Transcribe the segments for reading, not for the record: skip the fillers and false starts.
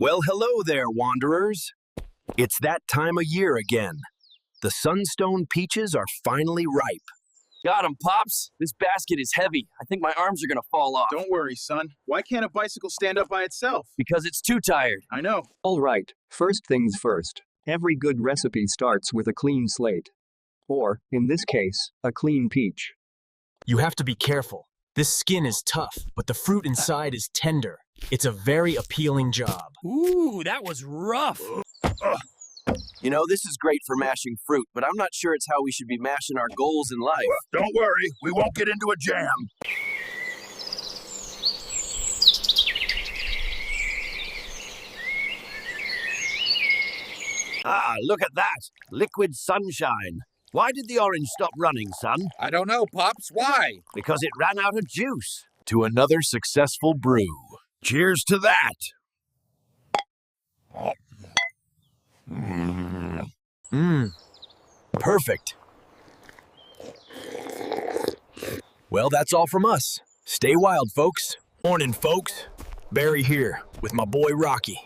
Well, hello there, wanderers. It's that time of year again. The sunstone peaches are finally ripe. Got him, Pops. This basket is heavy. I think my arms are gonna fall off. Don't worry, son. Why can't a bicycle stand up by itself? Because it's too tired. I know. All right, first things first. Every good recipe starts with a clean slate. Or, in this case, a clean peach. You have to be careful. This skin is tough, but the fruit inside is tender. It's a very appealing job. Ooh, that was rough. You know, this is great for mashing fruit, but I'm not sure it's how we should be mashing our goals in life. Don't worry, we won't get into a jam. Ah, look at that. Liquid sunshine. Why did the orange stop running, son? I don't know, Pops. Why? Because it ran out of juice. To another successful brew. Cheers to that. Perfect. Well, that's all from us. Stay wild, folks. Morning, folks. Barry here with my boy Rocky.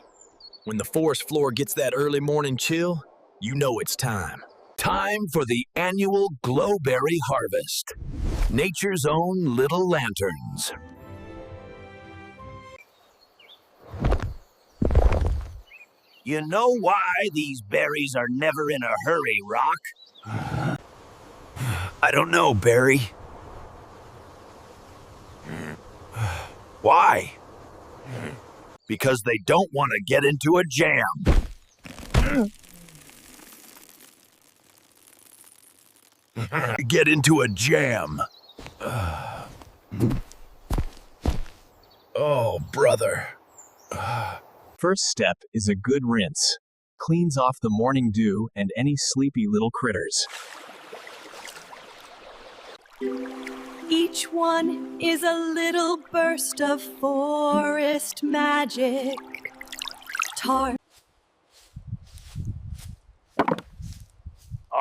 When the forest floor gets that early morning chill, you know it's time. Time for the annual glowberry harvest. Nature's own little lanterns. You know why these berries are never in a hurry, Rock? I don't know, Barry. Why? Because they don't want to get into a jam. Get into a jam. Oh, brother. First step is a good rinse. Cleans off the morning dew and any sleepy little critters. Each one is a little burst of forest magic. All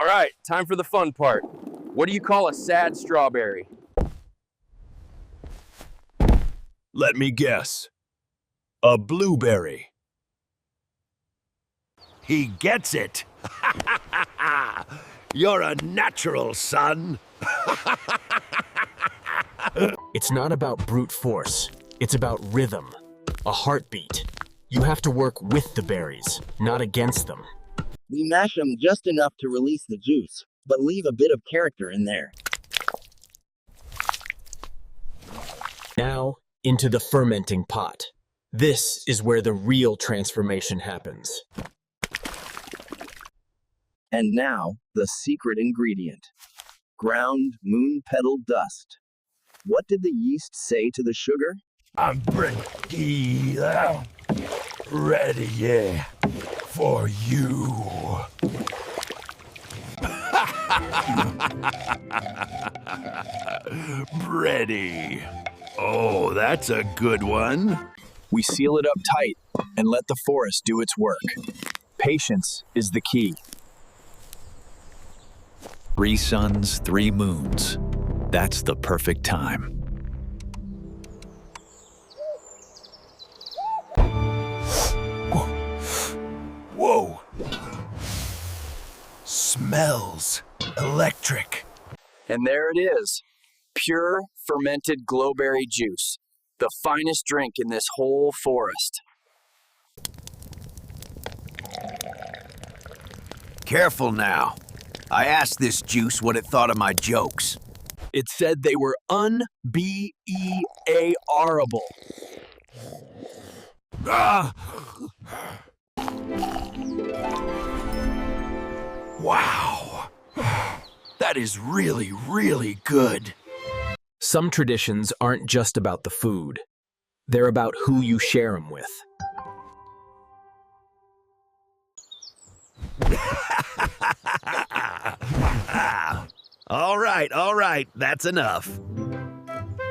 right, time for the fun part. What do you call a sad strawberry? Let me guess. A blueberry. He gets it. You're a natural, son. It's not about brute force. It's about rhythm, a heartbeat. You have to work with the berries, not against them. We mash them just enough to release the juice, but leave a bit of character in there. Now, into the fermenting pot. This is where the real transformation happens. And now, the secret ingredient. Ground moon petal dust. What did the yeast say to the sugar? I'm ready, yeah, for you. Ready. Oh, that's a good one. We seal it up tight and let the forest do its work. Patience is the key. 3 suns, 3 moons. That's the perfect time. Whoa. Smells electric. And there it is. Pure fermented glowberry juice. The finest drink in this whole forest. Careful now. I asked this juice what it thought of my jokes. It said they were unbearable. Ah! Wow. That is really, really good. Some traditions aren't just about the food. They're about who you share them with. All right, that's enough.